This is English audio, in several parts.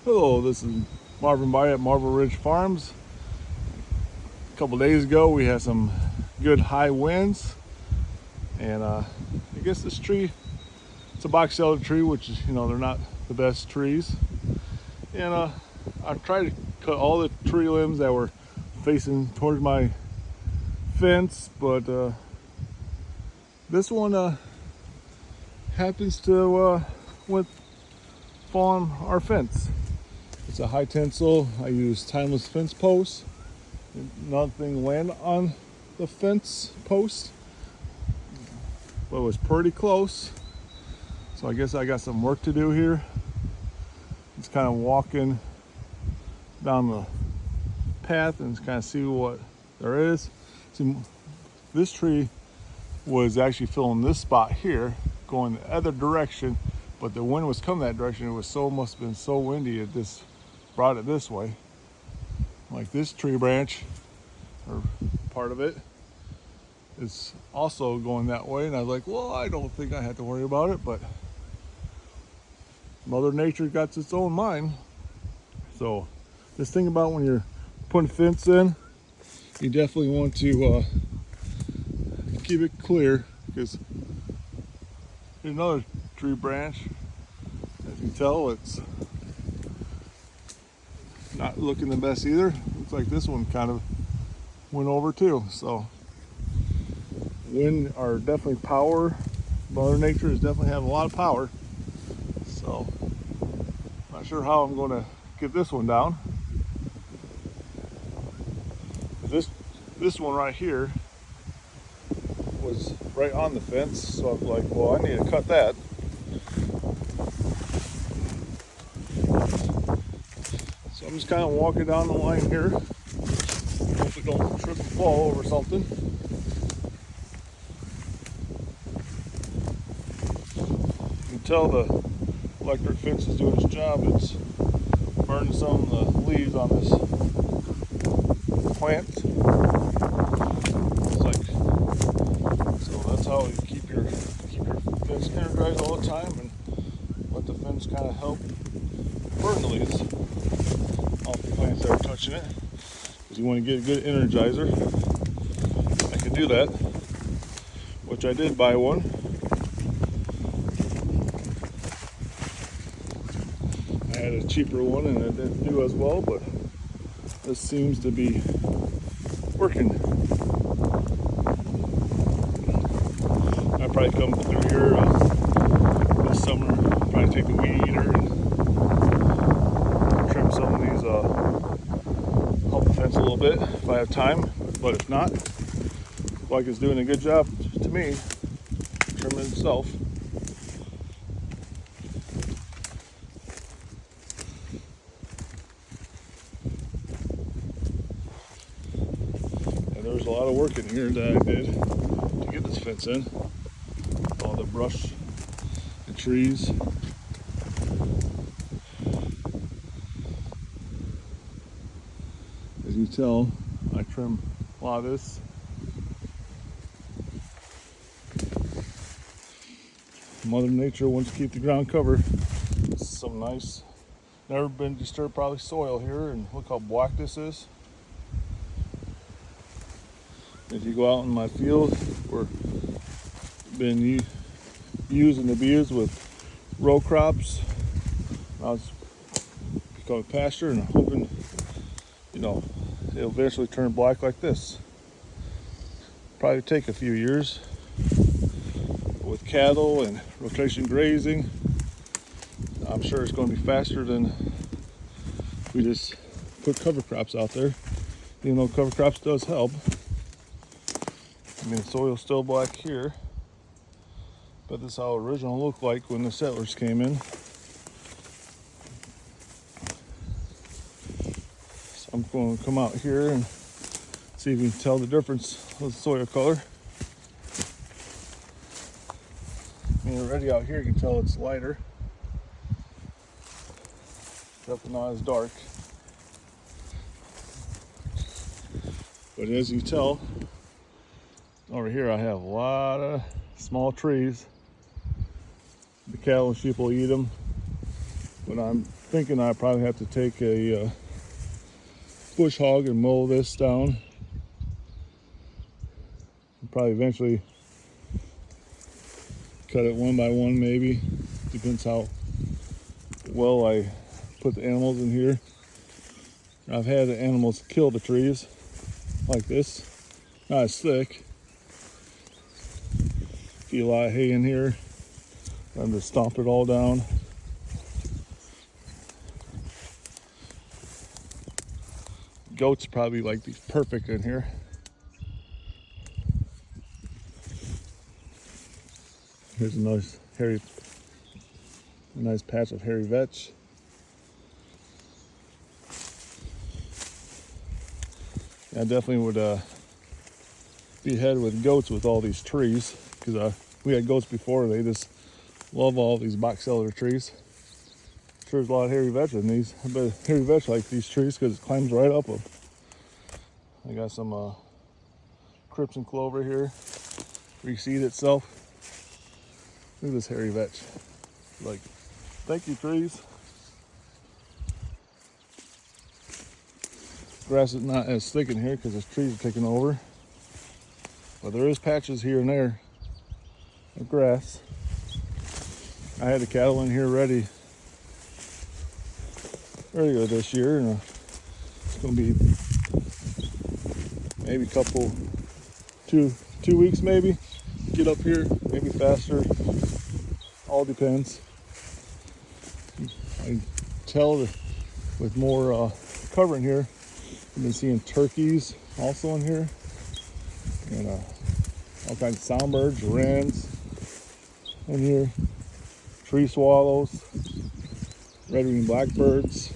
Hello, this is Marvin By at Marble Ridge Farms. A couple days ago we had some good high winds, and I guess this tree, it's a box elder tree, which is, they're not the best trees. And I tried to cut all the tree limbs that were facing towards my fence, but this one happens to fall on our fence. It's a high tensile. I use timeless fence posts. Nothing landed on the fence post, but it was pretty close. So I guess I got some work to do here. Just kind of walking down the path and kind of see what there is. See, this tree was actually filling this spot here, going the other direction, but the wind was coming that direction. It was must have been so windy it just brought it this way. Like this tree branch, or part of it, is also going that way. And I was like, well, I don't think I have to worry about it, but Mother Nature got its own mind. So this thing about when you're putting fence in, you definitely want to keep it clear, because there's another tree branch. As you can tell, it's not looking the best either. Looks like this one kind of went over too. So wind are definitely power. Mother Nature is definitely having a lot of power. So not sure how I'm going to get this one down. This one right here was right on the fence, so I was like, well, I need to cut that. So I'm just kind of walking down the line here. Hope it don't trip and fall over something. You can tell the electric fence is doing its job. It's burning some of the leaves on this plant. It's like, so that's how you keep your fence energized all the time, and let the fence kind of help burn the leaves off the plants that are touching it. Because you want to get a good energizer. I can do that, which I did buy one. I had a cheaper one and it didn't do as well, but this seems to be working. I probably come through here this summer, probably take the weed eater and trim some of these, help the fence a little bit if I have time. But if not, like it's doing a good job to me, trimming itself. There's a lot of work in here that I did to get this fence in. All the brush and trees. As you tell, I trim a lot of this. Mother Nature wants to keep the ground covered. This is some nice, never been disturbed probably soil here, and look how black this is. If you go out in my field, we're been used and abused with row crops. Now it's become a pasture, and I'm hoping, it'll eventually turn black like this. Probably take a few years. With cattle and rotation grazing, I'm sure it's going to be faster than if we just put cover crops out there. Even though cover crops does help. I mean, the soil's still black here, but this is how original looked like when the settlers came in. So I'm going to come out here and see if we can tell the difference of the soil color. I mean, already out here you can tell it's lighter. Definitely not as dark. But as you tell, over here I have a lot of small trees. The cattle and sheep will eat them. But I'm thinking I probably have to take a bush hog and mow this down. Probably eventually cut it one by one, maybe. Depends how well I put the animals in here. I've had the animals kill the trees like this. Not as thick. Get a lot of hay in here. I'm just stomp it all down. Goats probably like these perfect in here. Here's a nice patch of hairy vetch. I definitely would be ahead with goats with all these trees, because we had goats before. They just love all these box elder trees. Sure, there's a lot of hairy vetch in these. I bet hairy vetch like these trees because it climbs right up them. I got some crimson clover here, reseed itself. Look at this hairy vetch. Like, thank you, trees. Grass is not as thick in here because the trees are taking over. But there is patches here and there of grass. I had the cattle in here ready earlier this year, and it's going to be maybe two weeks maybe. Get up here, maybe faster. All depends. I can tell that with more cover in here, I've been seeing turkeys also in here, and all kinds of songbirds, wrens in here, tree swallows, red-winged blackbirds.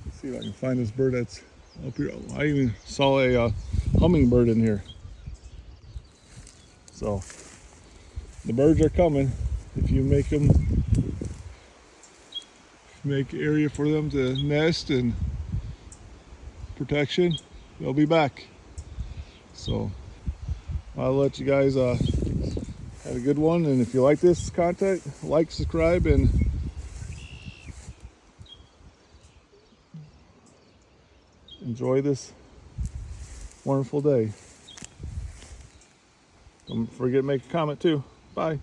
Let's see if I can find this bird that's up here. I even saw a hummingbird in here. So the birds are coming. If you make area for them to nest and protection, they'll be back. So I'll let you guys have a good one, and if you like this content, like, subscribe, and enjoy this wonderful day. Don't forget to make a comment too. Bye.